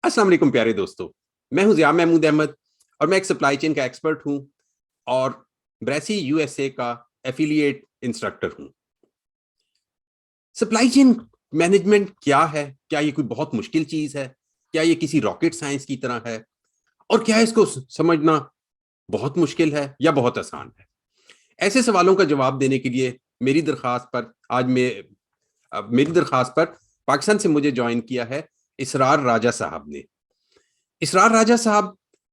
अस्सलाम वालेकुम प्यारे दोस्तों, मैं हूं ज़िया महमूद अहमद और मैं एक सप्लाई चेन का एक्सपर्ट हूं और ब्रेसी यूएसए का एफिलिएट इंस्ट्रक्टर हूं। सप्लाई चेन मैनेजमेंट क्या है? क्या ये कोई बहुत मुश्किल चीज है? क्या ये किसी रॉकेट साइंस की तरह है? और क्या इसको समझना बहुत मुश्किल है या बहुत आसान है? ऐसे सवालों का जवाब देने के लिए मेरी दरखास्त पर पाकिस्तान से मुझे ज्वाइन किया है इसरार राजा साहब ने। इसरार राजा साहब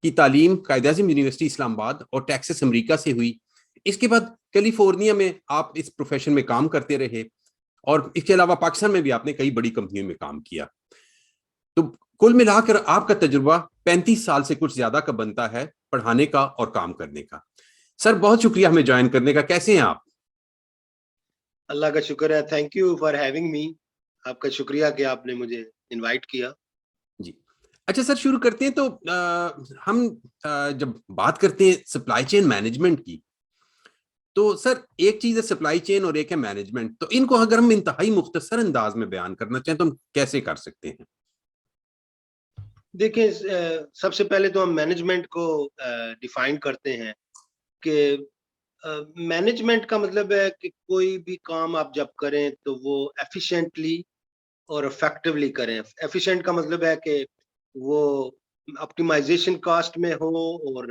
की तालीम कायद-ए-आज़म यूनिवर्सिटी इस्लामाबाद और टेक्सास अमेरिका से हुई। इसके बाद कैलिफोर्निया में आप इस प्रोफेशन में काम करते रहे और इसके अलावा पाकिस्तान में भी आपने कई बड़ी कंपनियों में काम किया। तो कुल मिलाकर आपका तजुर्बा 35 साल से कुछ ज्यादा का बनता है पढ़ाने का और काम करने का। सर बहुत शुक्रिया हमें ज्वाइन करने का। कैसे हैं आप? अल्लाह का शुक्र है। Thank you for having me. आपका शुक्रिया कि आपने मुझे इनवाइट किया। जी। अच्छा सर, शुरू करते हैं। तो हम जब बात करते हैं सप्लाई चेन मैनेजमेंट की, तो सर एक चीज है सप्लाई चेन और एक है मैनेजमेंट। तो इनको अगर हम इंतहाई मुख्तसर अंदाज में बयान करना चाहें तो हम कैसे कर सकते हैं? देखिए, सबसे पहले तो हम मैनेजमेंट को डिफाइन करते हैं कि मैनेजमेंट का मतलब है कि कोई भी काम आप जब करें तो वो एफिशिएंटली और इफेक्टिवली करें। एफिशिएंट का मतलब है कि वो ऑप्टिमाइजेशन कॉस्ट में हो और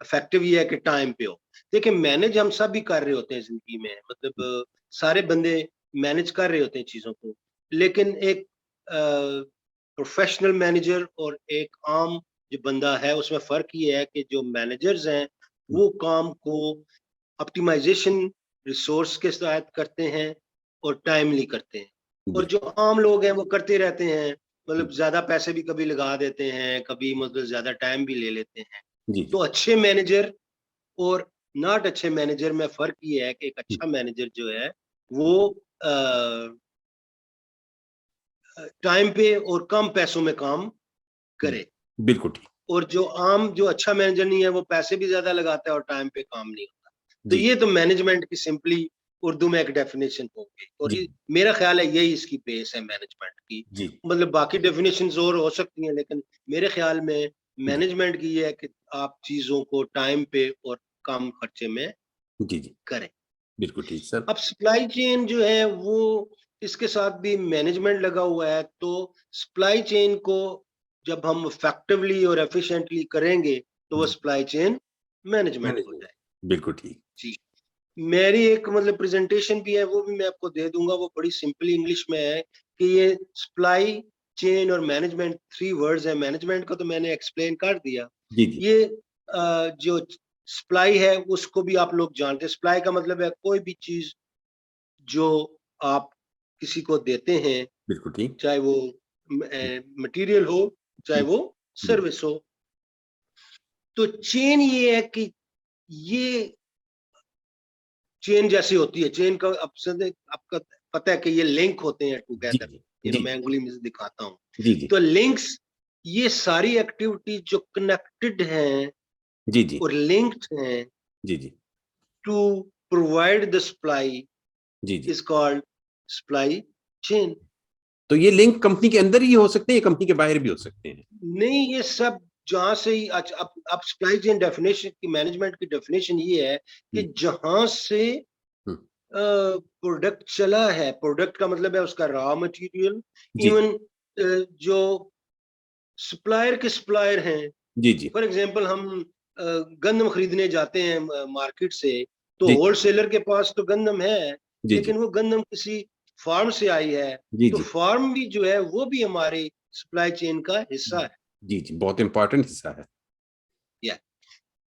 इफेक्टिव ये है कि टाइम पे हो। देखिए, मैनेज हम सब भी कर रहे होते हैं जिंदगी में, मतलब सारे बंदे मैनेज कर रहे होते हैं चीजों को, लेकिन एक प्रोफेशनल मैनेजर और एक आम जो बंदा है उसमें फर्क ये है कि जो मैनेजर्स हैं वो काम को ऑप्टिमाइजेशन रिसोर्स के साथ करते हैं और टाइमली करते हैं, और जो आम लोग हैं वो करते रहते हैं, मतलब ज्यादा पैसे भी कभी लगा देते हैं, कभी मतलब ज्यादा टाइम भी ले लेते हैं। जी तो अच्छे मैनेजर और नॉट अच्छे मैनेजर में फर्क ये है कि एक अच्छा मैनेजर जो है वो टाइम पे और कम पैसों में काम करे, बिल्कुल ठीक। और जो अच्छा मैनेजर नहीं है वो पैसे भी ज्यादा लगाता है और टाइम पे काम नहीं होता। तो जी ये तो मैनेजमेंट की सिंपली उर्दू में एक डेफिनेशन हो गई, और जी मेरा ख्याल है यही इसकी बेस है मैनेजमेंट की। जी मतलब बाकी डेफिनेशंस और हो सकती हैं, लेकिन मेरे ख्याल में जी मैनेजमेंट की ये है कि आप चीजों को टाइम पे और कम खर्चे में जी जी करें। बिल्कुल ठीक सर। अब सप्लाई चेन जो है वो इसके साथ भी मैनेजमेंट लगा हुआ है, तो सप्लाई चेन को जब हम इफेक्टिवली और एफिशिएंटली करेंगे तो वो जी सप्लाई चेन मैनेजमेंट हो मैनेजमेंट जाए। बिल्कुल ठीक। जी, मेरी एक मतलब प्रेजेंटेशन भी है, वो भी मैं आपको दे दूंगा। वो बड़ी सिंपल इंग्लिश में है कि ये सप्लाई चेन और मैनेजमेंट थ्री वर्ड्स है। मैनेजमेंट को तो मैंने एक्सप्लेन कर दिया। जी जी ये जो सप्लाई है उसको भी आप लोग जानते हैं। सप्लाई का मतलब है कोई भी चीज जो आप किसी को देते हैं, बिल्कुल ठीक। चाहे वो मटेरियल हो चाहे वो जी सर्विस हो। तो चेन ये है कि ये चेन जैसी होती है। चेन का आपका पता है कि ये लिंक होते हैं जी टुगेदर। जी जी मैं उंगली में से दिखाता हूँ। जी जी तो लिंक्स, ये सारी एक्टिविटी जो कनेक्टेड हैं जी जी और लिंक्ड हैं जी जी टू प्रोवाइड द सप्लाई जी जी। Is called supply chain. तो ये लिंक कंपनी के अंदर ही हो सकते हैं या कंपनी के बाहर भी हो सकते हैं? नहीं, ये सब जहां से ही अब सप्लाई चेन डेफिनेशन की, मैनेजमेंट की डेफिनेशन ये है कि जी जहां से हम्म, प्रोडक्ट चला है, प्रोडक्ट का मतलब है उसका रॉ मटेरियल, जी इवन जो सप्लायर के सप्लायर हैं। जी जी फॉर एग्जांपल हम गंदम खरीदने जाते हैं मार्केट से, तो जी होलसेलर के पास तो गंदम है, जी जी लेकिन वो गंदम किसी फार्म से आई है, जी तो जी फार्म भी जो है वो भी हमारी सप्लाई चेन का हिस्सा है। जी जी बहुत इंपॉर्टेंट हिस्सा है। या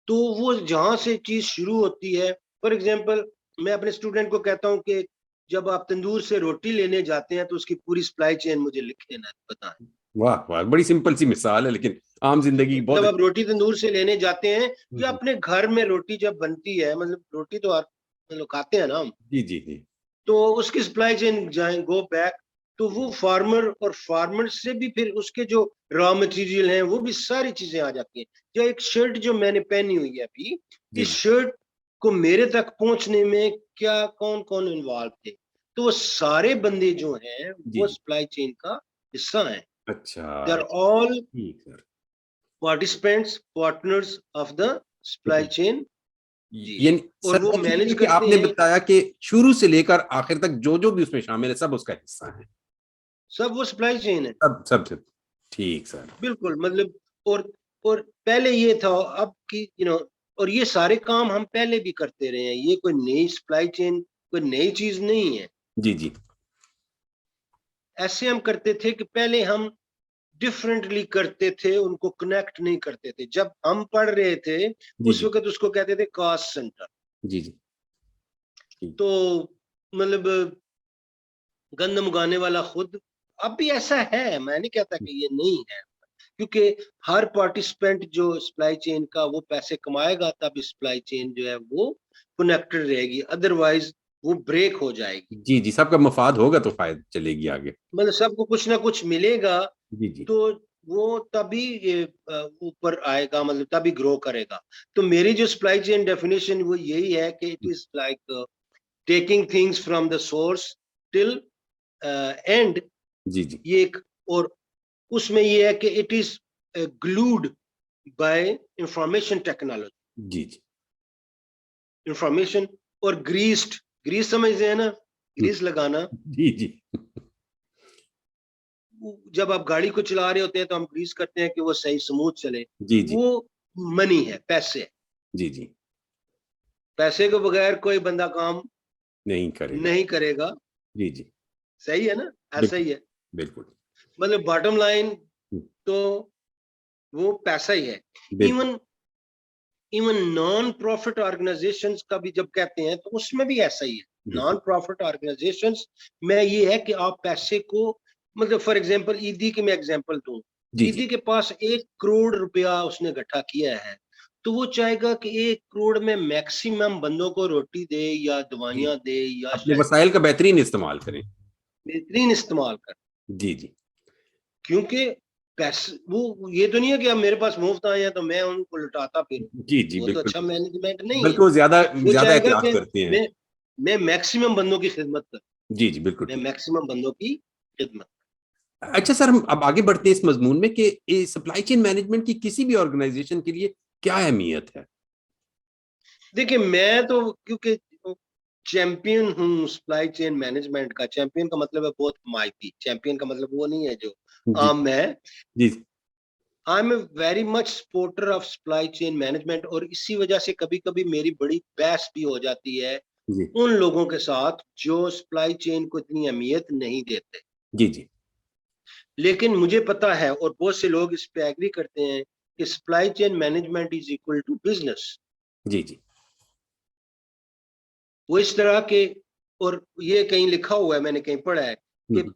तो वो जहां से चीज शुरू होती है, फॉर एग्जांपल मैं अपने स्टूडेंट को कहता हूँ कि जब आप तंदूर से रोटी लेने जाते हैं तो उसकी पूरी सप्लाई चेन मुझे लिख लेना बताएं। वाह वाह, बड़ी सिंपल सी मिसाल है लेकिन आम जिंदगी बहुत जब आप रोटी तंदूर से लेने जाते हैं या हम्म, अपने घर में रोटी जब बनती है, मतलब रोटी तो आप मतलब खाते हैं ना हम, जी जी जी तो उसकी सप्लाई चेन जाए गो बैक, तो वो फार्मर, और फार्मर से भी फिर उसके जो रॉ मटेरियल हैं वो भी सारी चीजें आ जाती हैं। जो एक शर्ट जो मैंने पहनी हुई है अभी, जी इस जी शर्ट को मेरे तक पहुंचने में क्या कौन कौन इन्वॉल्व थे, तो वो सारे बंदे जो हैं जी वो जी सप्लाई चेन का हिस्सा हैं। अच्छा, दे आर ऑल ठीक sir. Participants, partners of the supply chain. जी, यानी और सर वो ये ठीक मैनेज है कि करते आपने हैं, बताया कि शुरू से लेकर आखिर तक जो जो भी उसमें शामिल है सब उसका हिस्सा है। सब वो सप्लाई चेन है। सब ठीक सर। बिल्कुल, मतलब और पहले ये था, अब की और ये सारे काम हम पहले भी करते रहे हैं, ये कोई नई सप्लाई चेन कोई नई चीज नहीं है। जी जी ऐसे हम करते थे कि पहले हम डिफरेंटली करते थे, उनको कनेक्ट नहीं करते थे। जब हम पढ़ रहे थे जी उस जी वक्त उसको कहते थे कॉस्ट सेंटर। जी जी ठीक। तो मतलब गंदम उगाने वाला खुद, अब भी ऐसा है, मैं नहीं कहता कि ये नहीं है, क्योंकि हर पार्टिसिपेंट जो सप्लाई चेन का वो पैसे कमाएगा तब सप्लाई चेन जो है वो कनेक्टेड रहेगी, अदरवाइज वो ब्रेक हो जाएगी। जी जी सबका मफाद होगा तो फायदा चलेगी आगे। मतलब सबको कुछ ना कुछ मिलेगा, जी जी तो वो तभी ये ऊपर आएगा, मतलब तभी ग्रो करेगा। तो मेरी जो सप्लाई चेन डेफिनेशन वो यही है कि it is like taking things from the source till end. जी जी ये एक, और उसमें ये है कि it is glued by information technology, जी जी इंफॉर्मेशन, और ग्रीस्ड, ग्रीस समझते हैं ना, हम्म, ग्रीस लगाना। जी जी जब आप गाड़ी को चला रहे होते हैं तो हम ग्रीस करते हैं कि वो सही स्मूथ चले। जी जी वो मनी है, पैसे है। जी जी पैसे के बगैर कोई बंदा काम नहीं करेगा। नहीं करेगा। जी जी सही है ना, ऐसा बिल्कुल ही है। बिल्कुल। मतलब बॉटम लाइन हम्म, तो वो पैसा ही है। बिल्कुल। Even even non profit organisations का भी जब कहते हैं तो उसमें भी ऐसा ही है। जी नॉन प्रॉफिट ऑर्गेनाइजेशंस में ये है कि आप पैसे को, मतलब फॉर एग्जांपल ईदी की मैं एग्जांपल दूं, जी जी ईदी के पास 1 करोड़ रुपया उसने इकट्ठा किया है, तो वो चाहेगा कि 1 करोड़ में मैक्सिमम बंदों को रोटी दे या जी दवाइयां दे या अपने शायद वसाइल का बेहतरीन इस्तेमाल करें। बेहतरीन इस्तेमाल कर। जी जी क्योंकि पैसे, वो ये तो नहीं है कि अब मेरे पास मुफ्त आए हैं तो मैं उनको लुटाता फिरूं। जी जी वो तो बिल्कुल। अच्छा मैनेजमेंट नहीं है। बल्कि वो ज्यादा वो ज्यादा चाहेगा एहतियात कि करते हैं। मैं मैं मैक्सिमम बंदों की खिदमत करूं, जी जी बिल्कुल मैं ठीक। मैक्सिमम बंदों की खिदमत। अच्छा सर हम अब आगे बढ़ते हैं इस मजमून में कि सप्लाई चेन मैनेजमेंट की किसी भी ऑर्गेनाइजेशन के लिए क्या अहमियत है। देखिए, मैं तो क्योंकि चैंपियन हूँ सप्लाई चेन मैनेजमेंट का। चैंपियन का मतलब है बहुत माहिती, चैंपियन का मतलब वो नहीं है जो जी आम है। जी I am very much supporter of supply chain management, और इसी वजह से कभी कभी मेरी बड़ी बहस भी हो जाती है जी उन लोगों के साथ जो सप्लाई चेन को इतनी अहमियत नहीं देते। जी जी लेकिन मुझे पता है, और बहुत से लोग इस पे एग्री करते हैं, कि supply chain management is equal to business. जी जी वो इस तरह के, और ये कहीं लिखा हुआ है, मैंने कहीं पढ़ा है कि हम्म,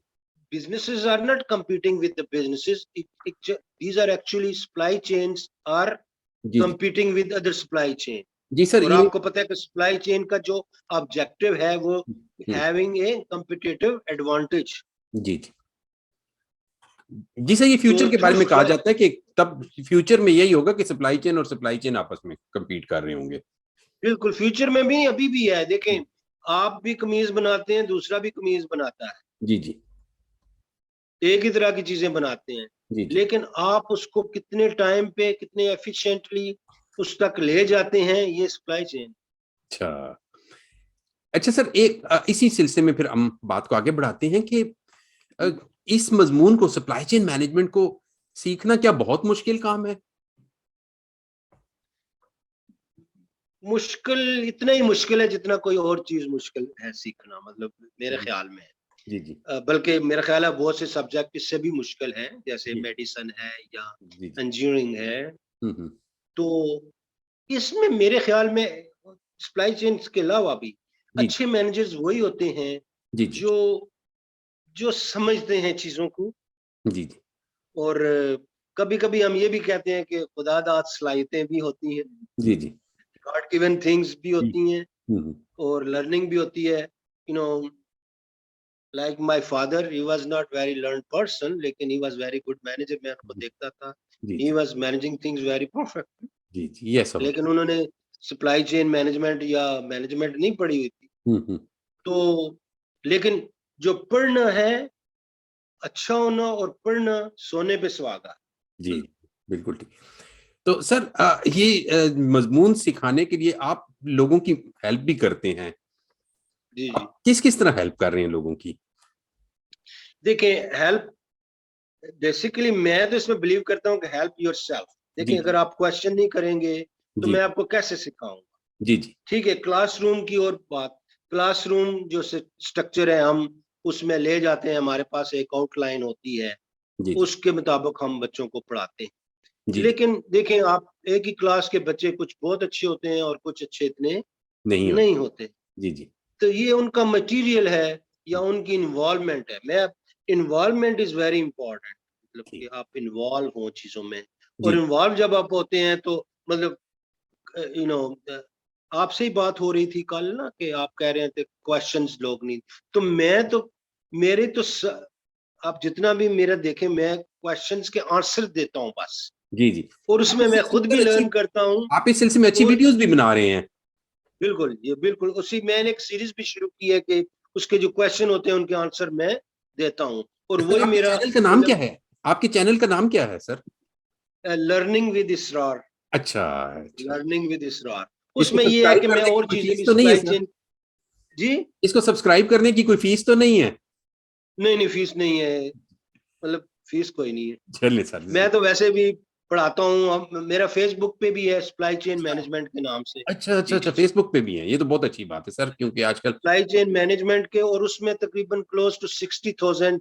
businesses are not competing with the businesses. These are actually supply chains are जी जी competing with other supply chain. जी सर और ये आपको पता है कि सप्लाई चेन का जो ऑब्जेक्टिव है वो hmm, having a competitive advantage. जी जी जी सर ये तो फ्यूचर के थ्रू बारे में कहा सप्लाई, जाता है कि तब फ्यूचर में यही होगा कि सप्लाई चेन और सप्लाई चेन आपस में compete कर रहे होंगे। बिल्कुल फ्यूचर में भी अभी भी है। देखें, आप भी कमीज बनाते हैं, दूसरा भी कमीज बनाता है, जी जी एक ही तरह की चीजें बनाते हैं, जी जी लेकिन आप उसको कितने टाइम पे कितने एफिशिएंटली उस तक ले जाते हैं, ये सप्लाई चेन। अच्छा। अच्छा सर एक इसी सिलसिले में फिर हम बात को आगे बढ़ाते हैं कि अ, इस मजमून को सप्लाई चेन मैनेजमेंट को सीखना क्या बहुत मुश्किल काम है। मुश्किल, इतना ही मुश्किल है जितना कोई और चीज मुश्किल है सीखना, मतलब मेरे जी ख्याल में। जी जी बल्कि मेरा ख्याल है बहुत से सब्जेक्ट इससे भी मुश्किल हैं, जैसे जी मेडिसिन है या जी जी इंजीनियरिंग है। हम्म। तो इसमें मेरे ख्याल में सप्लाई चेन के अलावा भी जी अच्छे मैनेजर्स वही होते हैं जी जी जो जो समझते हैं चीजों को। जी जी और कभी कभी हम ये भी कहते हैं कि खुदा दाद सलाहियतें भी होती हैं, जी जी गॉड गिवन थिंग्स भी जी होती हैं, हम्म, और लर्निंग भी होती है। You know, like my father, he was not very learned person, लेकिन he was very good manager. मैं उनको देखता था, जी ही जी was managing things very perfect. जी जी ये सब लेकिन उन्होंने सप्लाई चेन मैनेजमेंट या मैनेजमेंट नहीं पढ़ी हुई थी। हम्म। तो लेकिन जो पढ़ना है, अच्छा होना और पढ़ना सोने पे सुहागा। जी बिल्कुल ठीक। तो सर ये मजमून सिखाने के लिए आप लोगों की हेल्प भी करते हैं, जी जी। आप किस किस तरह हेल्प कर रहे हैं लोगों की? देखिए हेल्प, बेसिकली मैं तो इसमें बिलीव करता हूँ कि हेल्प योरसेल्फ। जी देखिए जी अगर आप क्वेश्चन नहीं करेंगे तो जी मैं आपको कैसे सिखाऊंगा। जी जी ठीक है, क्लासरूम की और बात, क्लासरूम जो स्ट्रक्चर है हम उसमें ले जाते हैं, हमारे पास एक आउटलाइन होती है, जी जी उसके मुताबिक हम बच्चों को पढ़ाते हैं। जी जी लेकिन देखें आप, एक ही क्लास के बच्चे कुछ बहुत अच्छे होते हैं और कुछ अच्छे इतने नहीं नहीं होता। होते। जी जी तो ये उनका मटेरियल है या उनकी इन्वॉल्वमेंट है। मैं, इन्वॉल्वमेंट इज वेरी इंपॉर्टेंट, मतलब कि ठीक। आप इन्वॉल्व हो चीजों में। और जी इन्वॉल्व जब आप होते हैं तो मतलब यू नो, आपसे ही बात हो रही थी कल ना कि आप कह रहे थे क्वेश्चंस लोग नहीं, तो मैं तो मेरे तो आप जितना भी मेरा देखें, मैं क्वेश्चंस के आंसर देता हूँ बस। जी जी और आप उसमें इस मैं सिलसिले खुद में भी अच्छी लर्न करता हूँ। आप इस सिलसिले में अच्छी और वीडियोस भी बना रहे हैं। बिल्कुल, ये बिल्कुल उसी, मैंने एक सीरीज भी शुरू की है कि उसके जो क्वेश्चन होते हैं उनके आंसर मैं देता हूँ। और सर वही आपके मेरा चैनल का नाम क्या मतलब, है? आपके चैनल का नाम क्या है सर? लर्निंग विद इसरार। अच्छा अच्छा। लर्निंग विद इसरार, इसको उसमें ये है सब्सक्राइब कि मैं करने की और कोई चीजें फीस भी तो नहीं है सप्लाई सर? चेन। जी, इसको सब्सक्राइब करने की कोई फीस तो नहीं है? नहीं नहीं फीस नहीं है, मतलब फीस कोई नहीं है। चलिए सर। मैं तो वैसे भी पढ़ाता हूँ, मेरा फेसबुक पे भी है सप्लाई चेन अच्छा मैनेजमेंट के नाम से। अच्छा अच्छा जी अच्छा, जी जी। फेसबुक पे भी है, ये तो बहुत अच्छी बात है सर, क्योंकि आजकल। सप्लाई चेन मैनेजमेंट के, और उसमें तकरीबन क्लोज टू 60,000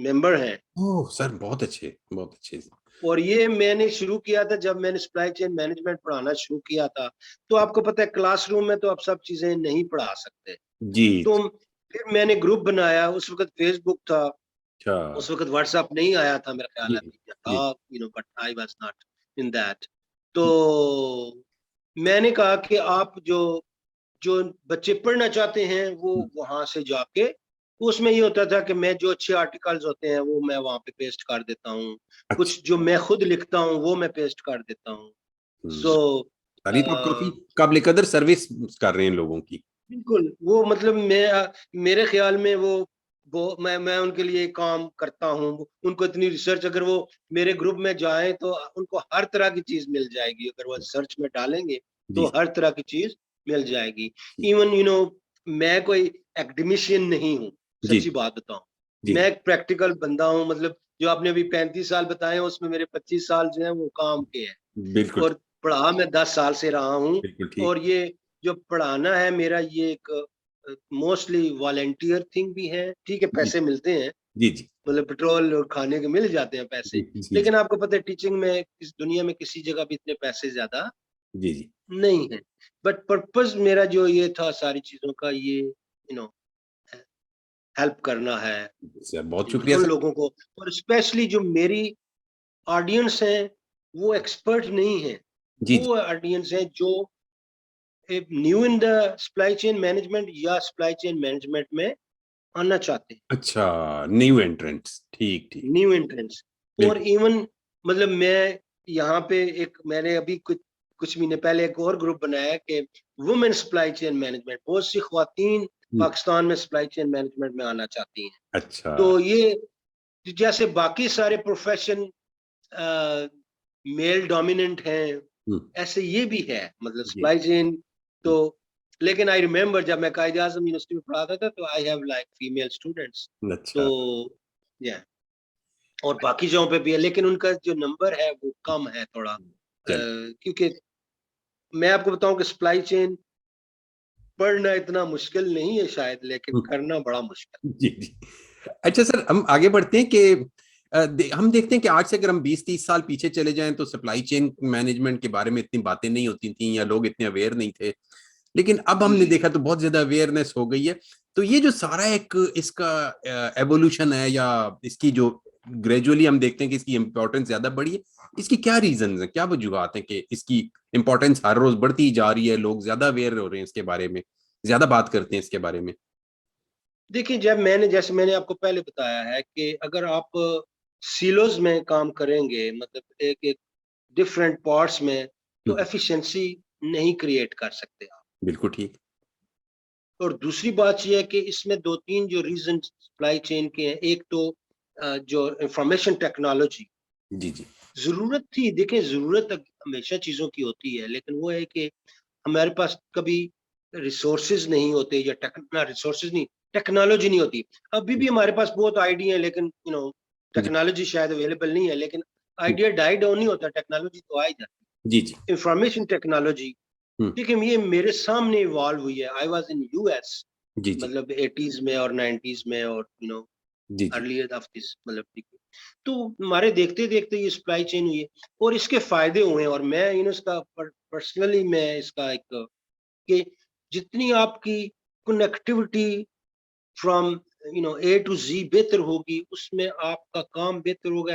मेंबर हैं। ओह सर बहुत अच्छे बहुत अच्छे। और ये मैंने शुरू किया था जब मैंने सप्लाई चेन मैनेजमेंट पढ़ाना शुरू किया था। तो आपको पता है क्लासरूम में तो आप सब चीजें नहीं पढ़ा सकते। जी। तो फिर मैंने ग्रुप बनाया, उस वक्त फेसबुक था, अच्छा। उस वक्त व्हाट्सएप नहीं आया था, मेरा ख्याल जी है जी अभी जी था, but I was not in that. तो मैंने कहा कि आप जो जो बच्चे पढ़ना चाहते हैं वो वहां से जाके, उसमें ये होता था कि मैं जो अच्छे आर्टिकल्स होते हैं वो मैं वहां पे पेस्ट कर देता हूँ, अच्छा। कुछ जो मैं खुद लिखता हूँ वो मैं पेस्ट कर देता हूँ। सो अरे तो आप काफी काबिल कदर सर्विस कर रहे हैं लोगों की। बिल्कुल, वो मतलब मैं, मेरे ख्याल में वो मैं उनके लिए काम करता हूँ। उनको इतनी रिसर्च, अगर वो मेरे ग्रुप में जाएं तो उनको हर तरह की चीज मिल जाएगी, अगर वो सर्च में डालेंगे जी तो हर तरह की चीज मिल जाएगी। जी इवन मैं कोई एकेडमिशियन नहीं हूँ, जी सच्ची बात बताऊं। जी मैं एक प्रैक्टिकल बंदा हूँ, मतलब जो आपने अभी 35 साल बताए हैं उसमें मेरे 25 साल जो है वो काम के हैं। बिल्कुल और पढ़ा मैं 10 साल से रहा हूँ। बिल्कुल ठीक। और ये जो पढ़ाना है मेरा, ये एक मोस्टली वॉलेंटियर थिंग भी है। ठीक है, जी पैसे मिलते हैं, जी जी मतलब पेट्रोल और खाने के मिल जाते हैं पैसे। जी जी जी लेकिन आपको पता है टीचिंग में इस दुनिया में किसी जगह भी इतने पैसे ज्यादा जी जी नहीं है। बट पर्पस मेरा जो ये था सारी चीजों का, ये नो हेल्प करना है सर बहुत शुक्रिया उन सर। लोगों को। और स्पेशली जो मेरी ऑडियंस है वो एक्सपर्ट नहीं है, जी जी। वो ऑडियंस है जो new in the supply chain management या सप्लाई चेन मैनेजमेंट में आना चाहते हैं, अच्छा, न्यू एंट्रेंट्स, ठीक ठीक। New entrance. और बिल्कुल। इवन मतलब मैं यहाँ पे एक, मैंने अभी कुछ महीने पहले एक और ग्रुप बनाया कि वुमेन सप्लाई चेन मैनेजमेंट, बहुत सी ख्वातीन पाकिस्तान में सप्लाई चेन मैनेजमेंट में आना चाहती हैं। अच्छा। तो ये जैसे बाकी सारे प्रोफेशन मेल डोमिनेंट हैं, हम्म, ऐसे ये भी है, मतलब जी। Supply chain. तो लेकिन आई रिमेम्बर जब मैं कायद आजम यूनिवर्सिटी में पढ़ाता था तो I have like female students. तो अच्छा। या और बाकी जगहों पे भी है, लेकिन उनका जो नंबर है वो कम है थोड़ा, चलिए। क्योंकि मैं आपको बताऊं कि सप्लाई चेन पढ़ना इतना मुश्किल नहीं है शायद, लेकिन करना बड़ा मुश्किल। जी जी। अच्छा सर, हम आगे बढ़ते हैं कि हम देखते हैं कि आज से अगर हम 20-30 साल पीछे चले जाएं तो सप्लाई चेन मैनेजमेंट के बारे में इतनी बातें नहीं होती थी या लोग इतने अवेयर नहीं थे, लेकिन अब जी हमने जी देखा तो बहुत ज्यादा अवेयरनेस हो गई है। तो ये जो सारा एक इसका एवोल्यूशन है या इसकी जो ग्रेजुअली हम देखते हैं कि इसकी इम्पोर्टेंस ज्यादा बढ़ी है, इसकी क्या रीजन है, क्या वजूहत है कि इसकी इम्पोर्टेंस हर रोज बढ़ती जा रही है, लोग ज्यादा अवेयर हो रहे हैं इसके बारे में, ज्यादा बात करते हैं इसके बारे में? देखिए, जब जैसे मैंने आपको पहले बताया है कि अगर आप सिलोज में काम करेंगे, मतलब एक एक डिफरेंट पार्ट्स में, तो हम्म, एफिशिएंसी नहीं क्रिएट कर सकते आप। बिल्कुल ठीक। और दूसरी बात यह है कि इसमें 2-3 जो रीजन सप्लाई चेन के हैं, एक तो जो इंफॉर्मेशन टेक्नोलॉजी, जी जी जरूरत थी, देखें जरूरत हमेशा चीजों की होती है, लेकिन वो है कि हमारे पास कभी रिसोर्सेज नहीं होते, या रिसोर्सेज नहीं, टेक्नोलॉजी नहीं होती। अभी भी हमारे पास बहुत आइडिया है, लेकिन जी टेक्नोलॉजी शायद अवेलेबल नहीं है, लेकिन आइडिया डाई डाउन नहीं होता, टेक्नोलॉजी तो आ ही जाती जी जी है। इंफॉर्मेशन टेक्नोलॉजी, हम्म, देखिए ये मेरे सामने इवॉल्व हुई है। आई वाज इन यूएस, जी जी मतलब 80s में और 90s में, और जी जी अर्लियर ऑफ दिस, मतलब तो हमारे देखते देखते ये सप्लाई चेन हुई है, और इसके फायदे हुए हैं। और मैं इसका पर्सनली मैं इसका एक, कि जितनी आपकी कनेक्टिविटी फ्रॉम ए टू जी बेहतर होगी, उसमें आपका काम बेहतर होगा,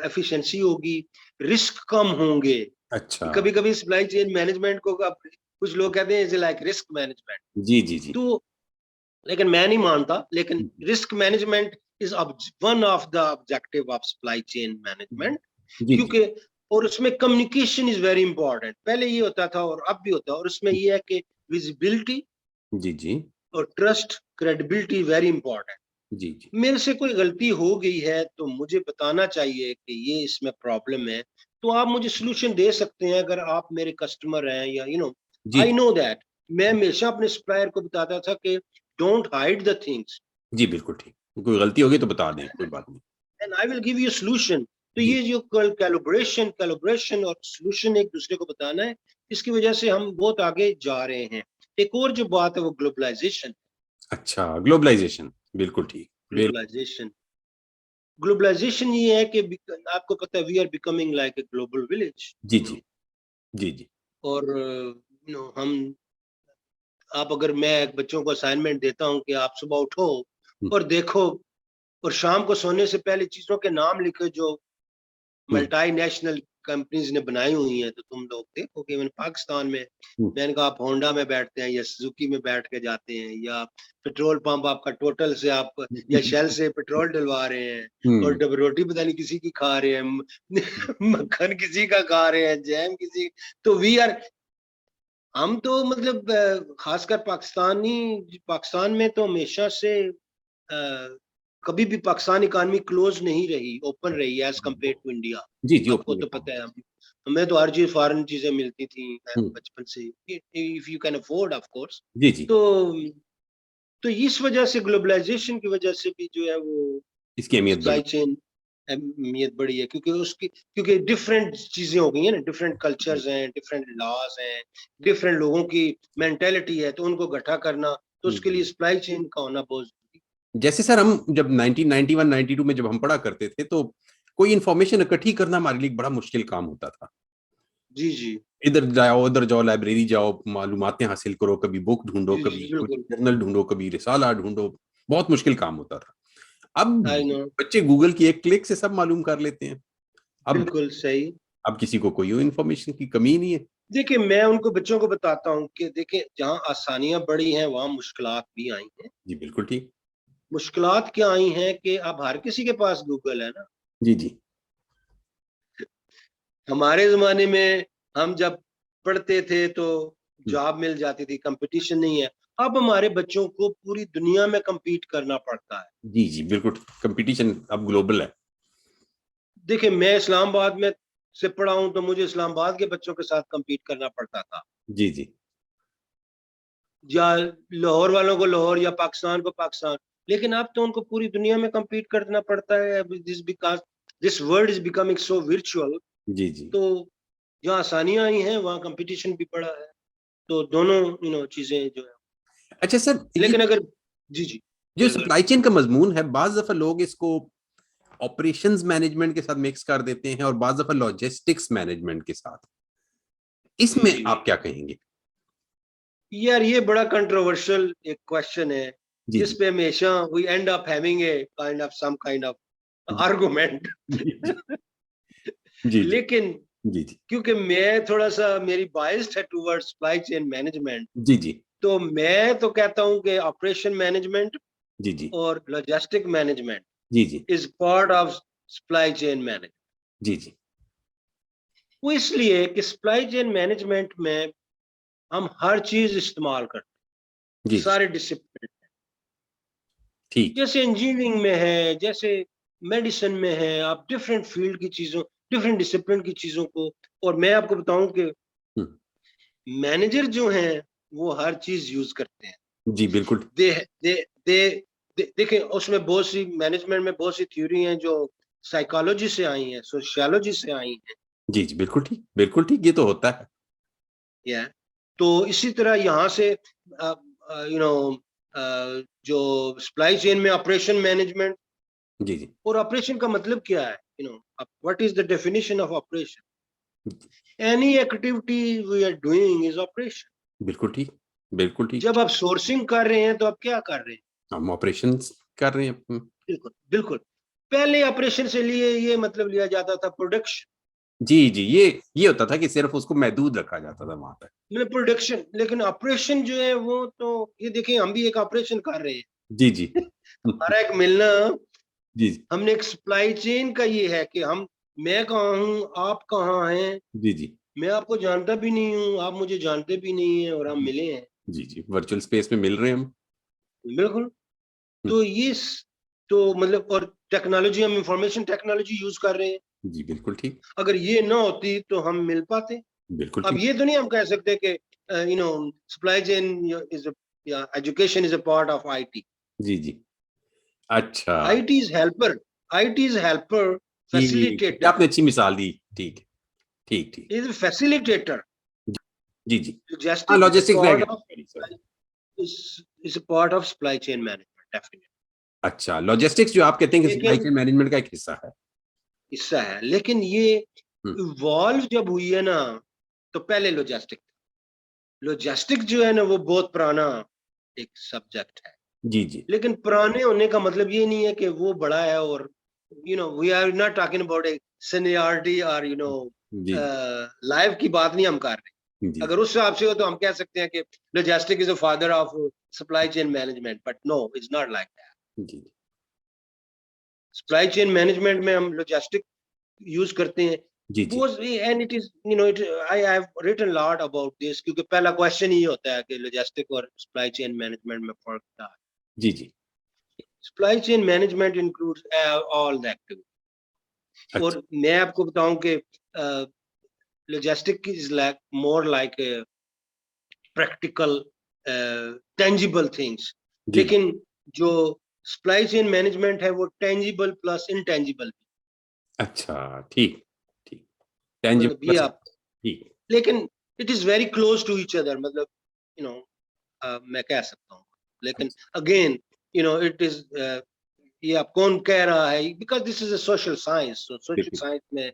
एफिशिएंसी होगी, रिस्क कम होंगे। अच्छा कभी कभी सप्लाई चेन मैनेजमेंट को कुछ लोग कहते हैं इज लाइक रिस्क मैनेजमेंट, जी जी जी तो लेकिन मैं नहीं मानता। लेकिन risk management is one of the objective of supply chain management, जी जी क्योंकि और उसमें कम्युनिकेशन इज वेरी इंपॉर्टेंट। पहले ये होता था और अब भी होता है, और उसमें ये है कि विजिबिलिटी जी जी और ट्रस्ट, क्रेडिबिलिटी वेरी इंपॉर्टेंट। जी जी मेरे से कोई गलती हो गई है तो मुझे बताना चाहिए कि ये इसमें प्रॉब्लम है, तो आप मुझे सोल्यूशन दे सकते हैं अगर आप मेरे कस्टमर हैं, या जी आई नो दैट। मैं हमेशा अपने सप्लायर को बताता था कि डोंट हाइड द थिंग्स, जी बिल्कुल ठीक, कोई गलती होगी तो बता दें, कोई बात नहीं। And I will give you solution. तो जी ये जो कैलिब्रेशन और सोल्यूशन एक दूसरे को बताना है, इसकी वजह से हम बहुत आगे जा रहे हैं। एक और जो बात है वो ग्लोबलाइजेशन। अच्छा, ग्लोबलाइजेशन, बिल्कुल ठीक, ग्लोबलाइजेशन ग्लोबलाइजेशन ये है कि आपको पता है we are becoming like a global village, जी जी जी जी और हम, आप अगर, मैं बच्चों को असाइनमेंट देता हूँ कि आप सुबह उठो हम्म, और देखो, और शाम को सोने से पहले चीजों के नाम लिखो जो हम्म, मल्टीनेशनल कंपनीज ने बनाई हुई हैं, तो तुम लोग देखोगे। मैंने पाकिस्तान में, हम्म, मैंने कहा आप होंडा में बैठते हैं या सुजुकी में बैठ के जाते हैं, या पेट्रोल पंप आपका टोटल से आप या शेल से पेट्रोल डलवा रहे हैं, और हम्म, डब रोटी पता नहीं किसी की खा रहे हैं, मक्खन किसी का खा रहे हैं, जैम किसी। तो वी आर, हम तो मतलब खासकर पाकिस्तान में तो हमेशा से कभी भी पाकिस्तान इकानमी क्लोज नहीं रही, ओपन रही एज कम्पेयर टू इंडिया। जी जी आपको ओपन तो पता है, हमें तो हर चीज फॉरेन चीजें मिलती थी हम्म, बचपन से, if you can afford of course. जी जी तो तो इस वजह से, ग्लोबलाइजेशन की वजह से भी जो है वो इसकी अहमियत सप्लाई बढ़ी। चेन अहमियत बढ़ी है, क्योंकि डिफरेंट चीजें हो गई हैं ना, डिफरेंट कल्चर्स हैं, डिफरेंट लॉज हैं, डिफरेंट लोगों की मेंटेलिटी है, तो उनको इकट्ठा करना, तो उसके लिए हम्म। सप्लाई चेन का होना बहुत जरूरी जैसे सर हम जब 1991 92 में जब हम पढ़ा करते थे तो कोई इंफॉर्मेशन इकट्ठी करना हमारे लिए एक बड़ा मुश्किल काम होता था। है। जी जी इधर जाओ उधर जाओ, लाइब्रेरी जाओ, मालूमातें हासिल करो, कभी बुक ढूंढो, जी कभी जी कुछ बिल्कुल। जर्नल ढूंढो, कभी रिसाला ढूंढो, बहुत मुश्किल काम होता था। अब आई नो, बच्चे गूगल की एक क्लिक से सब मालूम कर लेते हैं। अब बिल्कुल सही। अब किसी को कोई इंफॉर्मेशन की कमी ही नहीं है। देखिए मैं उनको बच्चों को बताता हूँ कि देखिए जहाँ आसानियां बढ़ी हैं वहां मुश्किलात भी आई हैं। जी बिल्कुल ठीक। मुश्किलात क्या आई हैं कि अब हर किसी के पास गूगल है ना। जी जी हमारे जमाने में हम जब पढ़ते थे तो हम्म, जॉब मिल जाती थी, कंपटीशन नहीं है। अब हमारे बच्चों को पूरी दुनिया में compete करना पड़ता है। जी जी बिल्कुल, कंपटीशन अब ग्लोबल है। देखिए मैं इस्लामाबाद में से पढ़ा हूं, तो मुझे इस्लामाबाद के बच्चों के साथ compete करना पड़ता था, जी जी या लाहौर वालों को लाहौर, या पाकिस्तान को पाकिस्तान। लेकिन अब तो उनको पूरी दुनिया में compete करना पड़ता है, this because this world is becoming so virtual. जी जी तो जहाँ आसानियां आई हैं वहाँ कंपटीशन भी बढ़ा है। तो दोनों चीजें जो है, अच्छा सर, ये लेकिन अगर, जी जी, जो बोले बोले। सप्लाई चेन का मजमून है, बाज दफा लोग इसको ऑपरेशंस मैनेजमेंट के साथ मिक्स कर देते हैं और बाज दफा लॉजिस्टिक्स मैनेजमेंट के साथ, जी इसमें जी आप क्या कहेंगे? यार, ये बड़ा कंट्रोवर्शियल एक क्वेश्चन है, जी जिस जी पे हमेशा we end up having a kind of जी आर्गुमेंट। जी जी जी लेकिन जी जी क्योंकि मैं थोड़ा सा, मेरी बाइस्ड है टूवर्ड सप्लाई चेन मैनेजमेंट, जी जी तो मैं तो कहता हूँ कि ऑपरेशन मैनेजमेंट जी जी और लॉजिस्टिक मैनेजमेंट जी जी is part of supply chain management. जी जी वो इसलिए कि सप्लाई चेन मैनेजमेंट में हम हर चीज इस्तेमाल करते हैं। जी सारे डिसिप्लिन, ठीक। जैसे इंजीनियरिंग में है, जैसे मेडिसिन में है, आप डिफरेंट फील्ड की चीजों, डिफरेंट डिसिप्लिन की चीजों को, और मैं आपको बताऊं कि हम्म, मैनेजर जो हैं वो हर चीज यूज करते हैं। जी बिल्कुल। दे दे दे, देखें, उसमें बहुत सी मैनेजमेंट में बहुत सी थ्योरी हैं जो साइकोलॉजी से आई हैं, सोशियोलॉजी से आई हैं। जी जी बिल्कुल ठीक, बिल्कुल ठीक, ये तो होता है। या तो इसी तरह यहाँ से यू नो जो सप्लाई चेन में ऑपरेशन मैनेजमेंट, जी जी और ऑपरेशन का मतलब क्या है, what is the definition of operation? Any activity we are doing is operation. बिल्कुल ठीक, बिल्कुल ठीक। जब आप सोर्सिंग कर रहे हैं तो आप क्या कर रहे हैं? हम ऑपरेशन कर रहे हैं। बिल्कुल बिल्कुल। पहले ऑपरेशन से लिए ये मतलब लिया जाता था प्रोडक्शन, जी जी, ये होता था कि सिर्फ उसको महदूद रखा जाता था वहां पर। मतलब प्रोडक्शन। लेकिन ऑपरेशन जो है वो तो, ये देखिए हम भी एक ऑपरेशन कर रहे हैं। जी जी हमारा एक मिलना, जी जी हमने एक सप्लाई चेन का ये है कि हम, मैं कहाँ हूँ, आप कहाँ हैं, जी जी मैं आपको जानता भी नहीं हूँ, आप मुझे जानते भी नहीं है, और हम जी मिले हैं। जी जी, वर्चुअल स्पेस में मिल रहे हैं हम। बिल्कुल। हम्म, तो तो मतलब, और टेक्नोलॉजी, हम इंफॉर्मेशन टेक्नोलॉजी यूज कर रहे हैं। जी बिल्कुल ठीक, अगर ये ना होती तो हम मिल पाते? बिल्कुल अब ठीक। ये तो नहीं हम कह सकते कि supply chain is, education is a part of IT. जी जी अच्छा, IT is helper, IT is helper, ठीक, फैसिलिटेटर, आपने अच्छी मिसाल दी। ठीक ठीक ठीक। Is facilitator. जी जी हाँ, लॉजिस्टिक इज अ लॉजिस्टिक्स रह पार्ट गया, of, sorry sorry. Is a part of supply chain management, definitely. अच्छा, लॉजिस्टिक्स जो आप कहते हैं कि सप्लाई लेकिन चेन मैनेजमेंट का एक हिस्सा है। हिस्सा है, लेकिन ये हम्म, इवॉल्व जब हुई है ना, तो पहले लॉजिस्टिक, लॉजिस्टिक जो है ना वो बहुत पुराना एक सब्जेक्ट है। जी जी लेकिन पुराने होने का मतलब ये नहीं है कि वो बड़ा है, और we are not talking about a seniority, और जी लाइफ की बात नहीं हम कर रहे। जी जी अगर उस हिसाब से हो तो हम कह सकते हैं कि logistic is the father of supply chain management, but no, it's not like that. जी सप्लाई चेन मैनेजमेंट में हम लॉजिस्टिक यूज करते हैं जी जी बहुत, and it is, I have written lot about this, क्योंकि पहला क्वेश्चन ये होता है कि लॉजिस्टिक और सप्लाई चेन मैनेजमेंट में फर्क क्या है। जी जी supply chain management includes all the activity. अच्छा और मैं आपको बताऊं कि logistic is like more like practical tangible things, जी जी लेकिन जो सप्लाई चेन मैनेजमेंट है वो टेंजिबल प्लस इनटेंजिबल, अच्छा ठीक ठीक, मतलब टेंजिबल ये प्लस आप, ठीक। लेकिन it is very close to each other, मतलब यू नो मैं कह सकता हूँ। लेकिन अच्छा, अगेन इट इज, ये आप कौन कह रहा है, because this is a social science, social बिल्कुल साइंस में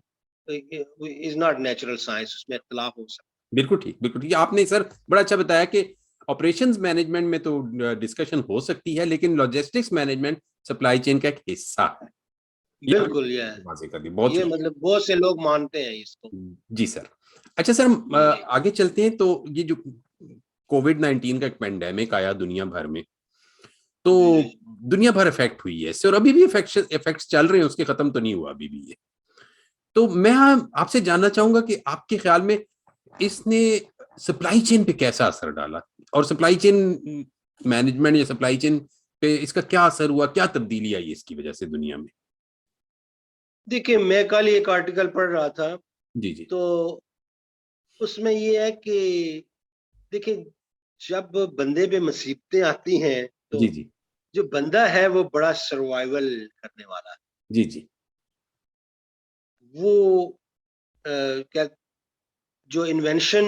इज नॉट नेचुरल साइंस, उसमें इख्तलाफ हो सकता बिल्कुल ठीक, बिल्कुल ठीक। आपने सर बड़ा अच्छा बताया कि ऑपरेशंस मैनेजमेंट में तो डिस्कशन हो सकती है, लेकिन लॉजिस्टिक्स मैनेजमेंट सप्लाई चेन का एक हिस्सा है। है। ये बिल्कुल, ये आपने वाज़ेह कर दी, बहुत ये शुक्रिया। मतलब बहुत से लोग मानते हैं इसको। जी सर। अच्छा सर, हम जी आगे चलते हैं। तो ये जो कोविड-19 का एक पेंडेमिक आया दुनिया भर में, तो जी जी। दुनिया भर इफेक्ट हुई है इससे, और अभी भी इफेक्ट्स चल रहे हैं, उसके खत्म तो नहीं हुआ अभी भी ये। तो मैं आपसे जानना चाहूंगा कि आपके ख्याल में इसने सप्लाई चेन पे कैसा असर डाला, और सप्लाई चेन मैनेजमेंट या सप्लाई चेन पे इसका क्या असर हुआ, क्या तब्दीली आई इसकी वजह से दुनिया में। देखिए, मैं कल एक आर्टिकल पढ़ रहा था, जी जी तो उसमें ये है कि देखिए, जब बंदे पे मुसीबतें आती हैं तो जी जी जो बंदा है वो बड़ा सर्वाइवल करने वाला है। जी जी वो क्या, जो इन्वेंशन,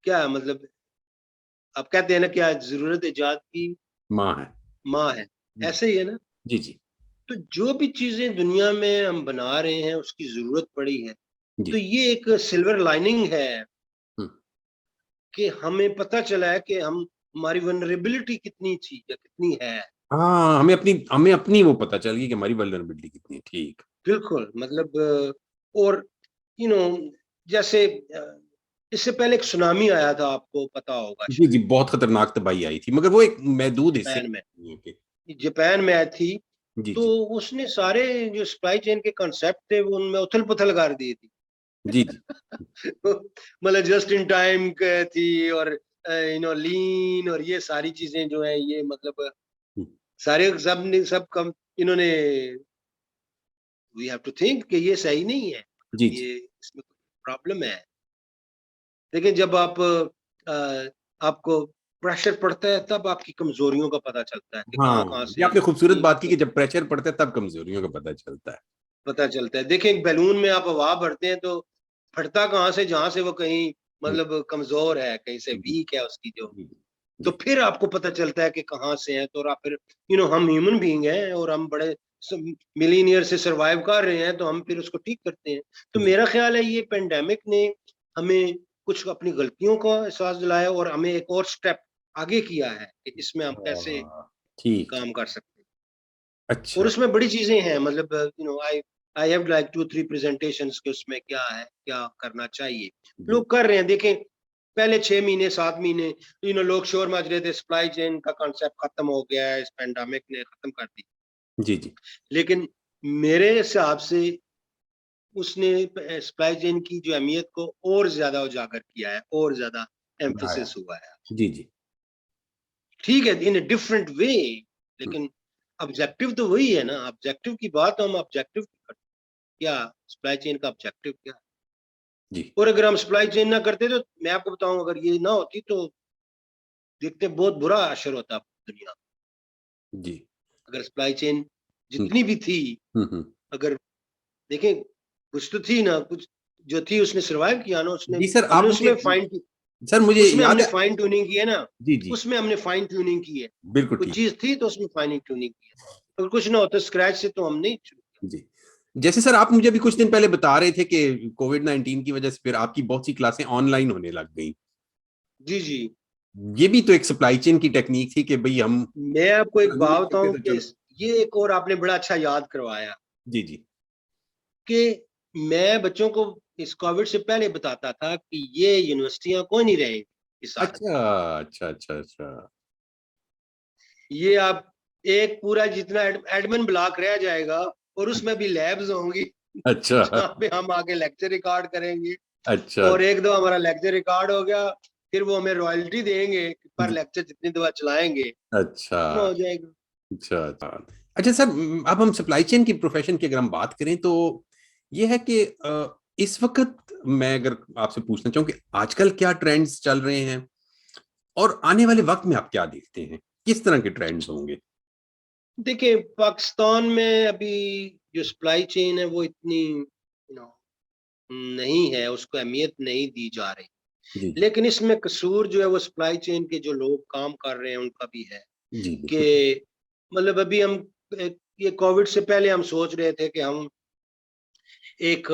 क्या मतलब, आप कहते हैं ना, क्या जरूरत इजाद की माँ है। माँ है, ऐसे ही है ना। जी जी तो जो भी चीजें दुनिया में हम बना रहे हैं उसकी जरूरत पड़ी है, तो जी ये एक सिल्वर लाइनिंग है हम्म, कि हमें पता चला है कि हम, हमारी वनरेबिलिटी कितनी थी या कितनी है। हाँ, हमें अपनी वो पता चल गई कि हमारी वल्नरेबिलिटी कितनी है। ठीक। बिल्कुल, मतलब और यू नो जैसे इससे पहले एक सुनामी आया था, आपको पता होगा जी शायद, जी, बहुत खतरनाक तबाही आई थी, मगर वो एक महदूद हिस्से जापान में, के। जापान में आई थी। जी तो जी उसने सारे जो सप्लाई चेन के कॉन्सेप्ट थे वो उनमें उथल पुथल कर दी थी। जी जी मतलब जस्ट इन टाइम थी, और लीन और ये सारी चीजें जो है ये मतलब हम्म, सारे सब कम इन्होंने वी हैव टू थिंक कि ये सही नहीं है, जी जी ये इसमें प्रॉब्लम है। लेकिन जब आपको प्रेशर पड़ता है तब आपकी कमजोरियों का पता चलता है कि कहाँ हाँ, कहाँ ये से आपने खूबसूरत आपकी बात की कि जब प्रेशर पड़ता है तब कमजोरियों का पता चलता है। पता चलता है। देखिए एक बैलून में आप हवा भरते हैं तो फटता कहाँ से, जहां से वो कहीं हम्म, मतलब कमजोर है, कहीं से जी वीक है उसकी जो, जी तो जी फिर आपको पता चलता है कि कहाँ से है। तो आप फिर हम ह्यूमन बीइंग हैं और हम बड़े मिलीनियर से सरवाइव कर रहे हैं, तो हम फिर उसको ठीक करते हैं। तो जी। मेरा ख्याल है ये पेंडेमिक ने हमें कुछ अपनी गलतियों का एहसास दिलाया और हमें एक और स्टेप आगे किया है कि इसमें हम कैसे ठीक काम ठीक। कर सकते हैं। और अच्छा। उसमें बड़ी चीजें हैं, मतलब आई आई हैव लाइक 2-3 प्रेजेंटेशंस के उसमें क्या है, क्या करना चाहिए। जी लोग कर रहे हैं, देखें पहले 6 महीने 7 महीने लोग शोर मच रहे थे, सप्लाई चेन का कॉन्सेप्ट खत्म हो गया है, इस पेंडेमिक ने खत्म कर दी। जी जी लेकिन मेरे हिसाब से उसने सप्लाई चेन की जो अहमियत को और ज्यादा उजागर किया है, और ज्यादा बढ़ाया। एम्फेसिस हुआ है। जी जी ठीक है, इन डिफरेंट वे, लेकिन ऑब्जेक्टिव तो वही है ना। ऑब्जेक्टिव की बात हम ऑब्जेक्टिव क्या, सप्लाई चेन का ऑब्जेक्टिव क्या है? जी और अगर हम सप्लाई चेन ना करते तो मैं आपको बताऊं, अगर ये ना होती तो देखते बहुत बुरा असर होता दुनिया। जी। अगर सप्लाई चेन हम्म जितनी भी थी, हम्म। अगर देखें कुछ तो थी ना, कुछ जो थी उसने सरवाइव किया ना, उसने जी सर, आप हमने मुझे, उसमें फाइन सर मुझे उसमें याद हमने है। फाइन ट्यूनिंग की है ना, जी जी, उसमें हमने फाइन ट्यूनिंग की है। बिल्कुल कुछ ठीक। चीज थी तो उसमें फाइन ट्यूनिंग की है। अगर कुछ ना होता स्क्रैच से तो हम नहीं शुरू किया। जी, जैसे सर आप मुझे अभी कुछ दिन पहले बता रहे थे कि कोविड-19 की वजह से फिर आपकी बहुत सी क्लासें ऑनलाइन होने लग गई। जी जी। ये भी तो एक सप्लाई चेन की टेक्निक थी कि भाई हम मैं आपको एक नहीं बात करते बताऊं तो कि चलो। ये एक और आपने बड़ा अच्छा याद करवाया जी जी। कि मैं बच्चों को इस कोविड से पहले बताता था कि ये यूनिवर्सिटियां कोई नहीं रहेंगी इस साल। अच्छा अच्छा अच्छा अच्छा। ये आप एक पूरा जितना एडमिन ब्लॉक रह जाएगा और उसमें भी लैब्स होंगी अच्छा जहाँ पे हम आगे लेक्चर रिकॉर्ड करेंगे। अच्छा। और एक दो हमारा लेक्चर रिकॉर्ड हो गया, फिर वो हमें रॉयल्टी देंगे पर जी, लेक्चर जितनी दफा चलाएंगे अच्छा उतना हो जाएगा। अच्छा अच्छा। अच्छा सर, अब हम सप्लाई चेन की प्रोफेशन की अगर हम बात करें तो ये है कि इस वक्त मैं अगर आपसे पूछना चाहूँ कि आजकल क्या ट्रेंड्स चल रहे हैं और आने वाले वक्त में आप क्या देखते हैं, किस तरह के ट्रेंड्स होंगे। देखिए पाकिस्तान में अभी जो सप्लाई चेन है वो इतनी नहीं है, उसको अहमियत नहीं दी जा रही। जी जी लेकिन इसमें कसूर जो है वो सप्लाई चेन के जो लोग काम कर रहे हैं उनका भी है जी, बिल्कुल ठीक। कि मतलब अभी हम ये कोविड से पहले हम सोच रहे थे कि हम एक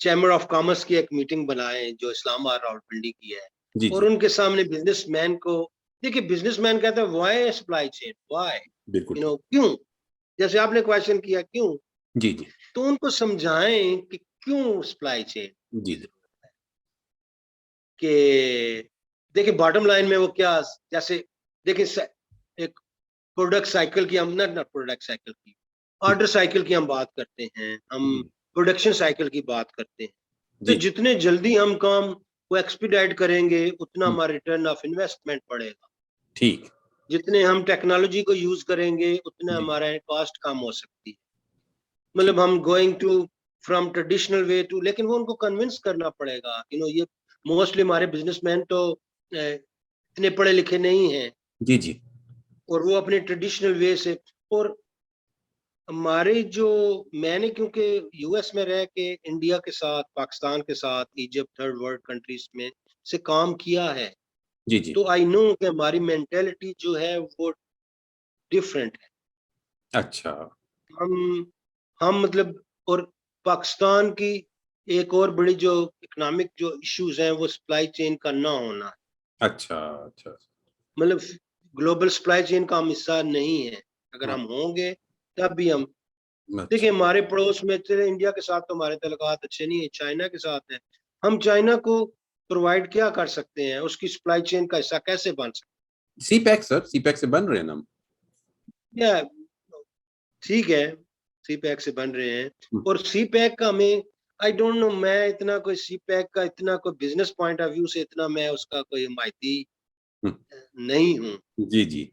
चैम्बर ऑफ कॉमर्स की एक मीटिंग बनाए जो इस्लामाबाद रावलपिंडी की है, जी और जी, उनके सामने बिजनेसमैन को, देखिए बिजनेसमैन कहता है व्हाई सप्लाई चेन, व्हाई, बिल्कुल ठीक। क्यों, जैसे आपने क्वेश्चन किया क्यों, जी जी तो उनको समझाएं कि क्यों सप्लाई चेन जी की जी जरूरत है। कि देखिए बॉटम लाइन में वो क्या, जैसे देखिए एक प्रोडक्ट साइकिल की हम ना प्रोडक्ट साइकिल की, ऑर्डर साइकिल की हम बात करते हैं, हम जी प्रोडक्शन साइकिल की बात करते हैं। तो जी, जितने जल्दी हम काम को एक्सपीडाइट करेंगे उतना हमारा रिटर्न ऑफ इन्वेस्टमेंट बढ़ेगा। ठीक। जितने हम टेक्नोलॉजी को यूज करेंगे उतना जी हमारा कॉस्ट कम हो सकती है। ठीक। मतलब हम going to from traditional way to, लेकिन वो उनको कन्विंस करना पड़ेगा। ये मोस्टली हमारे बिजनेसमैन तो इतने पढ़े लिखे नहीं हैं जी जी और वो अपने ट्रेडिशनल वे से, और हमारे जो, मैंने क्योंकि यूएस में रह के इंडिया के साथ, पाकिस्तान के साथ, इजिप्ट, थर्ड वर्ल्ड कंट्रीज में से काम किया है, जी जी। तो आई नो कि हमारी मेंटेलिटी जो है वो डिफरेंट है। अच्छा हम हम मतलब, और पाकिस्तान की एक और बड़ी जो इकोनॉमिक जो इश्यूज हैं वो सप्लाई चेन का ना होना है। अच्छा अच्छा। मतलब ग्लोबल सप्लाई चेन का हम हिस्सा नहीं है। अगर हाँ, हम होंगे तब भी हम, अच्छा। देखिए हमारे पड़ोस में चले, इंडिया के साथ तो हमारे तल्लुकात अच्छे नहीं है, चाइना के साथ है। हम चाइना को प्रोवाइड क्या कर सकते हैं, उसकी सप्लाई चेन का हिस्सा कैसे बन सकते सी पैक सर, सी पैक से बन रहे हैं ना हम। हैं? या ठीक है, सी पैक से बन रहे हैं, हम्म, और सी पैक का हमें आई डोंट नो, मैं इतना कोई सीपैक का इतना कोई बिजनेस पॉइंट ऑफ व्यू से इतना मैं उसका कोई माहिती हम्म, नहीं हूँ। जी जी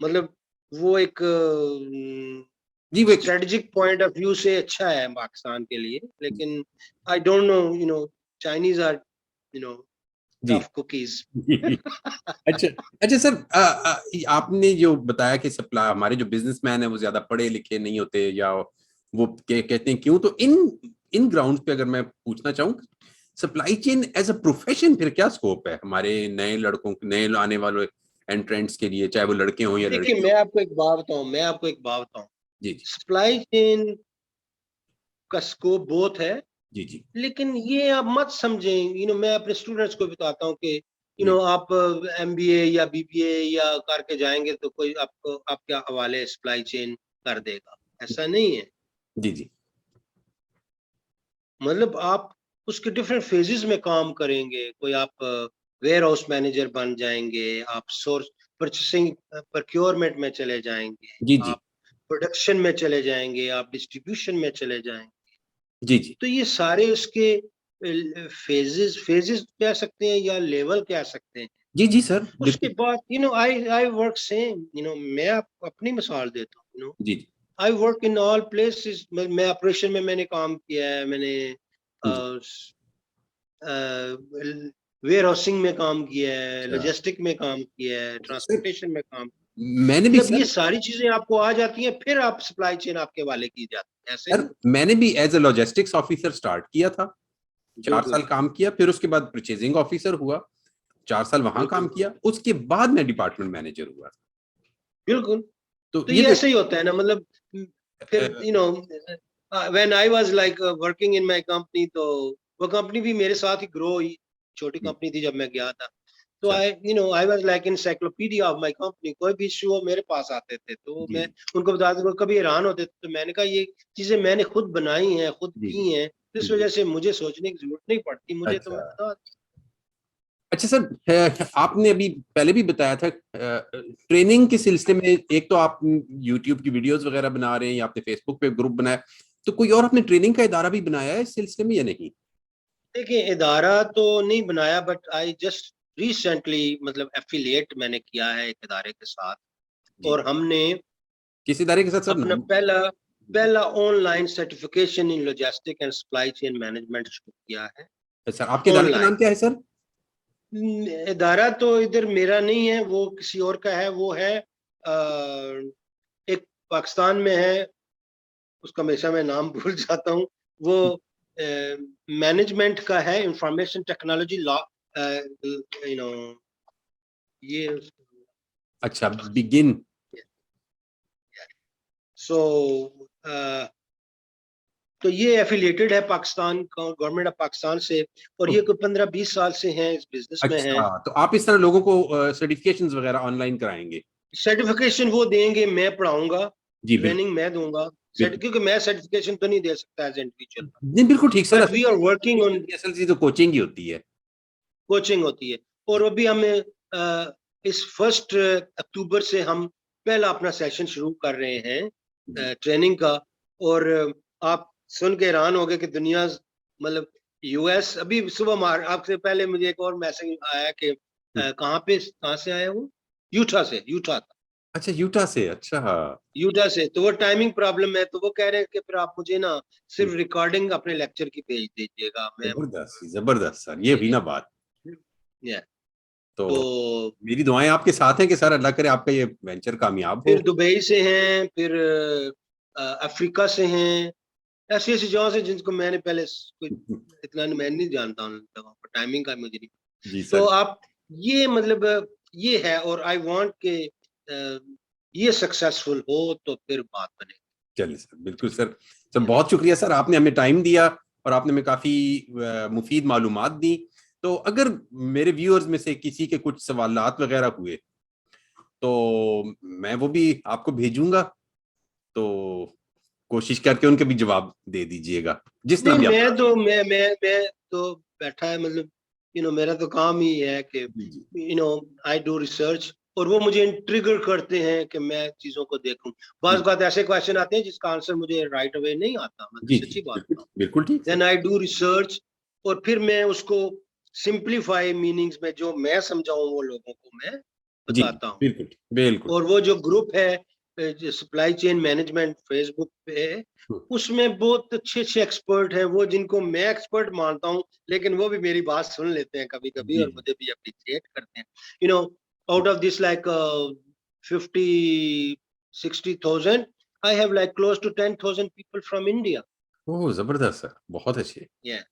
मतलब वो एक जी वो स्ट्रेटेजिक पॉइंट ऑफ व्यू से अच्छा है पाकिस्तान के लिए, लेकिन I don't know, Chinese are जी टफ कुकीज। जी। अच्छा अच्छा सर, आपने जो बताया कि सप्लाई हमारे जो बिजनेसमैन है वो ज्यादा पढ़े लिखे नहीं होते, या वो कहते हैं क्यों, तो इन इन ग्राउंड पे अगर मैं पूछना चाहूँ, supply chain as a profession फिर क्या स्कोप है हमारे नए लड़कों, नए आने वाले एंट्रेंट्स के लिए, चाहे वो लड़के हों या देखिए, लड़की मैं हो? आपको एक बात बताऊं, जी जी सप्लाई चेन का स्कोप बहुत है। जी जी लेकिन ये आप मत समझें, मैं अपने स्टूडेंट्स को बताता हूँ कि जी आप एमबीए या बीबीए या करके जाएंगे तो कोई आपको आपके हवाले सप्लाई चेन कर देगा, ऐसा नहीं है। जी जी मतलब आप उसके डिफरेंट फेजेस में काम करेंगे। कोई आप वेयर हाउस मैनेजर बन जाएंगे, आप सोर्स परचेसिंग प्रोक्योरमेंट में चले जाएंगे, जी जी आप प्रोडक्शन में चले जाएंगे, आप डिस्ट्रीब्यूशन में चले जाएंगे। जी जी तो ये सारे उसके फेजेस फेजेस कह सकते हैं या लेवल कह सकते हैं। जी जी सर उसके बिल्कुल। बाद आई आई वर्क सेम, मैं आपको अपनी मिसाल देता हूँ। जी जी I work in all places. मैं ऑपरेशन में मैंने काम किया है, मैंने जी वेयर हाउसिंग में काम किया है, अच्छा लॉजिस्टिक में काम किया है, सर, ट्रांसपोर्टेशन में काम। मैंने भी मतलब ये सर सारी चीजें आपको आ जाती हैं, फिर आप सप्लाई चेन आपके वाले की जाती है, ऐसे सर नहीं। मैंने भी as a logistics officer start किया था, 4 साल बिल्कुल, काम किया, फिर उसके बाद परचेजिंग ऑफिसर हुआ, 4 साल वहां काम बिल्कुल, किया, उसके बाद मैं डिपार्टमेंट मैनेजर हुआ। बिल्कुल। तो तो ये ये देख ऐसे ही होता है ना, मतलब फिर when I was like working in my company, तो वो कंपनी भी मेरे साथ ही ग्रो हुई। छोटी कंपनी थी जब मैं गया था। तो अच्छा I was like encyclopedia of my company. कोई भी इशू हो मेरे पास आते थे, तो जी मैं उनको बताता था। कभी हैरान होते थे, तो मैंने कहा ये चीजें मैंने खुद बनाई हैं, खुद जी की हैं, तो इस जी वजह से मुझे सोचने की जरूरत नहीं पड़ती, मुझे तो अच्छा मैं बता। अच्छा सर, आपने अभी पहले भी बताया था ट्रेनिंग के सिलसिले में, एक तो आप यूट्यूब की वीडियोस वगैरह बना रहे हैं या आपने फेसबुक पे ग्रुप बनाया, तो कोई और आपने ट्रेनिंग का इदारा भी बनाया है इस सिलसिले में या नहीं? देखिए, इदारा तो नहीं बनाया, बट आई जस्ट रिसेंटली, मतलब एफिलिएट मैंने किया है एक इदारे के साथ। जी, और हमने किस इदारे के साथ सर, अपना नाम? पहला पहला online certification in logistic and supply chain management शुरू किया है, सर आपके इदारे का ऑनलाइन। नाम क्या है सर? इदारा तो इधर मेरा नहीं है, वो किसी और का है। वो है एक पाकिस्तान में है, उसका हमेशा मैं नाम भूल जाता हूँ। वो मैनेजमेंट का है, information technology law, you know ये। अच्छा, बिगिन। सो तो ये एफिलिएटेड है पाकिस्तान, गवर्नमेंट ऑफ पाकिस्तान से। और ये कोई 15-20 साल से हैं, इस बिजनेस में हैं। अच्छा, तो आप इस तरह लोगों को सर्टिफिकेशंस वगैरह ऑनलाइन कराएंगे? सर्टिफिकेशन वो देंगे, मैं पढ़ाऊंगा, जी बिल्कुल ट्रेनिंग मैं दूंगा। बिल्कुल। क्योंकि मैं सर्टिफिकेशन तो नहीं दे सकता एज इंडिविजुअल, नहीं बिल्कुल ठीक सर, बट असल वी आर वर्किंग ऑन। असल चीज तो कोचिंग ही होती है। कोचिंग होती है। और जी अभी हमें इस 1 अक्टूबर से हम पहला अपना सेशन शुरू कर रहे जी हैं ट्रेनिंग का। और आप सुन के हैरान हो गए कि दुनिया, मतलब यूएस, अभी सुबह आपसे पहले मुझे एक और मैसेज आया कि हम्म, कहाँ से आया वो, यूटा से, यूटा था, अच्छा यूटा से, अच्छा हाँ। यूटा से। तो वो टाइमिंग प्रॉब्लम है, तो वो कह रहे हैं कि फिर आप मुझे ना हम्म, सिर्फ रिकॉर्डिंग अपने लेक्चर की भेज दीजिएगा, मैं। जबरदस्त जबरदस्त सर, ये हुई ना बात। या तो तो मेरी दुआएं आपके साथ हैं कि सर अल्लाह करे आपका ये वेंचर कामयाब हो। फिर दुबई से हैं, फिर अफ्रीका से हैं। ऐसी ऐसी जगह से जिनको मैंने पहले कोई इतना मैं नहीं जानता उन जगहों पर, टाइमिंग का मुझे नहीं। जी तो सर। आप ये, मतलब ये है। और आई वांट के ये सक्सेसफुल हो तो फिर बात बनेगी। चलिए सर, बिल्कुल सर। सर बहुत शुक्रिया सर, आपने हमें टाइम दिया और आपने हमें काफी मुफीद मालूमात दी। तो अगर मेरे व्यूअर्स में से किसी के कुछ सवालात वगैरह हुए तो मैं वो भी आपको भेजूंगा, तो कोशिश करके उनके भी जवाब दे दीजिएगा जिस तरह नहीं, भी आप मैं चाहें। तो मैं तो बैठा है, मतलब मेरा तो काम ही है कि जी जी आई डू रिसर्च। और वो मुझे ट्रिगर करते हैं कि मैं चीजों को देखूं। बाज़ बात ऐसे क्वेश्चन आते हैं जिसका आंसर मुझे राइट अवे नहीं आता, मैं जी सच्ची बात बिल्कुल बिल्कुल ठीक देन आई डू रिसर्च और फिर मैं उसको सिंप्लीफाई मीनिंग्स में जो मैं समझाऊं वो लोगों को मैं जी बताता हूँ। बिल्कुल बिल्कुल। और वो जो ग्रुप है सप्लाई चेन मैनेजमेंट फेसबुक पे, उसमें बहुत अच्छे अच्छे एक्सपर्ट हैं, वो जिनको मैं एक्सपर्ट मानता हूँ, लेकिन वो भी मेरी बात सुन लेते हैं कभी कभी और मुझे भी अप्रिशिएट करते हैं। You know, out of this like 50-60,000 I have like close to 10,000 people from India. ओह जबरदस्त सर, बहुत अच्छे। Yeah.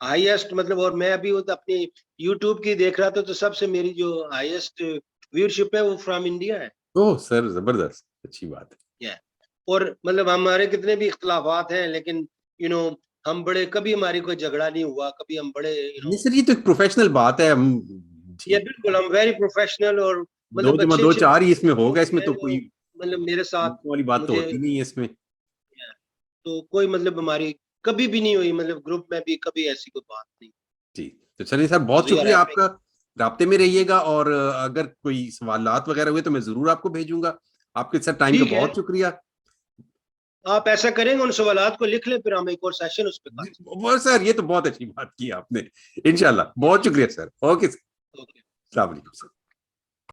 हाईएस्ट मतलब, और मैं अभी वो अपनी यूट्यूब की देख रहा था तो सबसे मेरी जो हाईएस्ट व्यूअरशिप है वो फ्रॉम इंडिया है। ओह सर जबरदस्त, अच्छी बात है। Yeah. और मतलब हमारे कितने भी इख्तलाफात हैं, लेकिन यू नो हम बड़े, कभी हमारी कोई झगड़ा नहीं हुआ, कभी हम बड़े नहीं सर, ये तो एक प्रोफेशनल बात है, हम ये जी बिल्कुल हम वेरी प्रोफेशनल और दो मतलब जमा अच्छे दो अच्छे चार ही इसमें होगा, लोग इसमें हैं तो जो कोई मतलब मेरे साथ वाली बात तो मुझे, होती नहीं है इसमें। तो कोई मतलब हमारी कभी भी नहीं हुई, मतलब ग्रुप में भी कभी ऐसी कोई बात नहीं। जी तो चलिए सर, बहुत वी आर शुक्रिया हैप्पी। आपका, राब्ते में रहिएगा, और अगर कोई सवालात वगैरह हुए तो मैं जरूर आपको भेजूंगा। आपके सर टाइम का ठीक है, बहुत शुक्रिया। आप ऐसा करेंगे, उन सवालात को लिख लें, फिर हम एक और सेशन उस पर कर सकते वो सर, ये तो बहुत अच्छी बात की आपने। इंशाल्लाह, बहुत शुक्रिया सर। ओके सर, हैं। ओके। अस्सलाम वालेकुम सर।